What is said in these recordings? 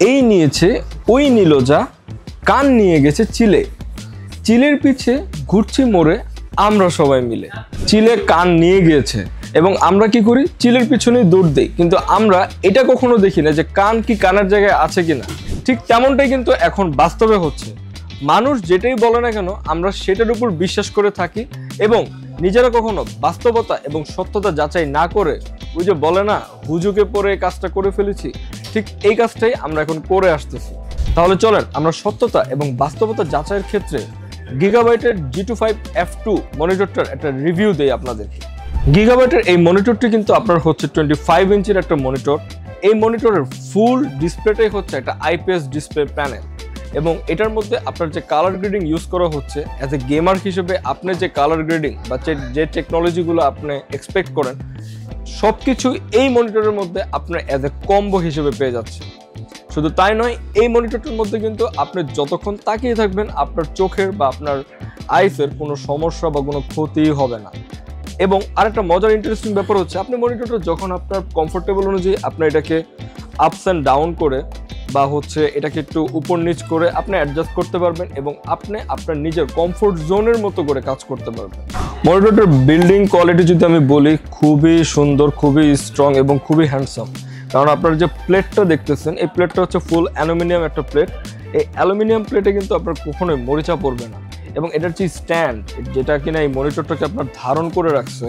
এই নিয়েছে ওই নিল যা, কান নিয়ে গেছে চিলে, চিলের পিছে ঘুরছি মোড়ে আমরা সবাই মিলে। চিলে কান নিয়ে গিয়েছে এবং আমরা কি করি, চিলের পিছনেই দৌড় দিই, কিন্তু আমরা এটা কখনো দেখি না যে কান কি কানের জায়গায় আছে কিনা। ঠিক তেমনটাই কিন্তু এখন বাস্তবে হচ্ছে। মানুষ যেটাই বলে না কেন আমরা সেটার উপর বিশ্বাস করে থাকি এবং নিজেরা কখনো বাস্তবতা এবং সত্যতা যাচাই না করে, ওই যে বলে না হুজুকে পরে কাজটা করে ফেলেছি, ঠিক এই কাজটাই আমরা এখন করে আসতেছি। তাহলে চলেন আমরা সত্যতা এবং বাস্তবতা যাচাইয়ের ক্ষেত্রে গিগাবাইটের G25F2 মনিটরটার একটা রিভিউ দেই আপনাদেরকে। গিগাবাইটের এই মনিটরটি কিন্তু আপনার হচ্ছে 25 ইঞ্চির একটা মনিটর। এই মনিটরের ফুল ডিসপ্লেটাই হচ্ছে একটা IPS ডিসপ্লে প্যানেল এবং এটার মধ্যে আপনার যে কালার গ্রেডিং ইউজ করা হচ্ছে, অ্যাজ এ গেমার হিসেবে আপনি যে কালার গ্রেডিং বা যে টেকনোলজিগুলো আপনি এক্সপেক্ট করেন সব কিছু এই মনিটরের মধ্যে আপনার অ্যাজ এ কম্বো হিসেবে পেয়ে যাচ্ছে। শুধু তাই নয়, এই মনিটরটার মধ্যে কিন্তু আপনি যতক্ষণ তাকিয়ে থাকবেন আপনার চোখের বা আপনার আইসের কোনো সমস্যা বা কোনো ক্ষতি হবে না। এবং আরেকটা মজার ইন্টারেস্টিং ব্যাপার হচ্ছে, আপনি মনিটরটা যখন আপনার কমফোর্টেবল অনুযায়ী আপনি এটাকে আপস অ্যান্ড ডাউন করে বা হচ্ছে এটাকে একটু উপর নিচ করে আপনি অ্যাডজাস্ট করতে পারবেন এবং আপনি আপনার নিজের কমফোর্ট জোনের মতো করে কাজ করতে পারবেন। মনিটরটার বিল্ডিং কোয়ালিটি যদি আমি বলি, খুবই সুন্দর, খুবই স্ট্রং এবং খুবই হ্যান্ডসাম। কারণ আপনার যে প্লেটটা দেখতেছেন, এই প্লেটটা হচ্ছে ফুল অ্যালুমিনিয়াম একটা প্লেট। এই অ্যালুমিনিয়াম প্লেটে কিন্তু আপনার কখনোই মরিচা পড়বে না এবং এটার যে স্ট্যান্ড যেটা কিনা এই মনিটরটাকে আপনার ধারণ করে রাখছে,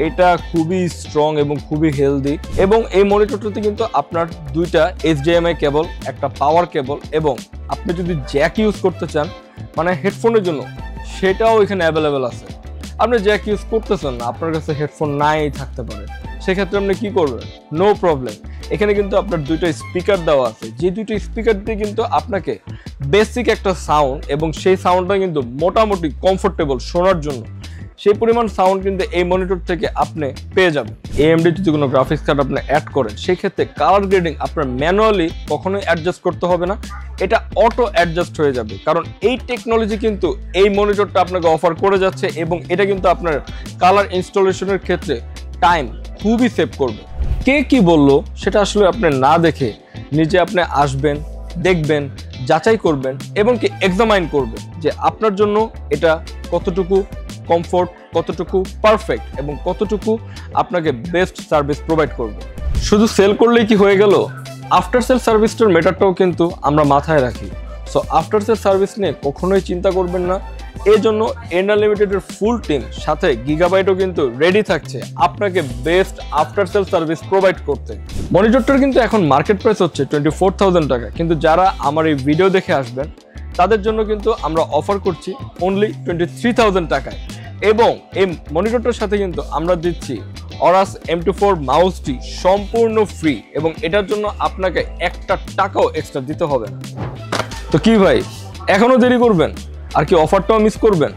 এটা খুবই স্ট্রং এবং খুবই হেলদি। এবং এই মনিটরটাতে কিন্তু আপনার দুইটা HDMI কেবল, একটা পাওয়ার কেবল এবং আপনি যদি জ্যাক ইউজ করতে চান মানে হেডফোনের জন্য, সেটাও এখানে অ্যাভেলেবেল আছে। আপনি জ্যাক ইউজ করতেছেন না, আপনার কাছে হেডফোন নাই থাকতে পারে, সেক্ষেত্রে আপনি কি করবেন, নো প্রবলেম। এখানে কিন্তু আপনার দুইটা স্পিকার দেওয়া আছে, যে দুইটা স্পিকার দিয়ে কিন্তু আপনাকে বেসিক একটা সাউন্ড এবং সেই সাউন্ডটা কিন্তু মোটামুটি কমফোর্টেবল শোনার জন্য সেই পরিমাণ সাউন্ড কিন্তু এই মনিটর থেকে আপনি পেয়ে যাবেন। AMD যদি কোনো গ্রাফিক্স কার্ড আপনি অ্যাড করেন, সেই ক্ষেত্রে কালার গ্রেডিং আপনার ম্যানুয়ালি কখনোই অ্যাডজাস্ট করতে হবে না, এটা অটো অ্যাডজাস্ট হয়ে যাবে। কারণ এই টেকনোলজি কিন্তু এই মনিটরটা আপনাকে অফার করে যাচ্ছে এবং এটা কিন্তু আপনার কালার ইনস্টলেশনের ক্ষেত্রে টাইম খুবই সেভ করবে। কে কি বললো সেটা আসলে আপনি না দেখে নিজে আপনি আসবেন, দেখবেন, যাচাই করবেন এবং কি এক্সামাইন করবেন যে আপনার জন্য এটা কতটুকু কমফোর্ট, কতটুকু পারফেক্ট এবং কতটুকু আপনাকে বেস্ট সার্ভিস প্রোভাইড করবে। শুধু সেল করলেই কি হয়ে গেল? আফটার সেল সার্ভিসটার ম্যাটারটাও কিন্তু আমরা মাথায় রাখি। সো আফটার সেল সার্ভিস নিয়ে কখনোই চিন্তা করবেন না। এই জন্য এন্ডার লিমিটেডের ফুল টিম সাথে গিগাবাইটও কিন্তু রেডি থাকছে আপনাকে best after sale service provide করতে। মনিটরটার কিন্তু এখন মার্কেট প্রাইস হচ্ছে 24,000 টাকা, কিন্তু যারা আমার এই ভিডিও দেখে আসবেন তাদের জন্য কিন্তু আমরা অফার করছি অনলি 23,000 টাকায়। এবং এই মনিটরটার সাথে কিন্তু আমরা দিচ্ছি অরাস M24 মাউসটি সম্পূর্ণ ফ্রি এবং এটার জন্য আপনাকে একটা টাকাও এক্সট্রা দিতে হবে না। তো কি ভাই, এখনো দেরি করবেন? আর কি অফারটাও মিস করবেন?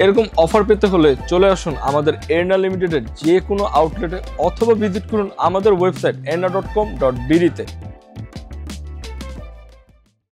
এরকম অফার পেতে হলে চলে আসুন আমাদের এর্না লিমিটেডের যে কোনো আউটলেটে অথবা ভিজিট করুন আমাদের ওয়েবসাইট erna.com.bd তে।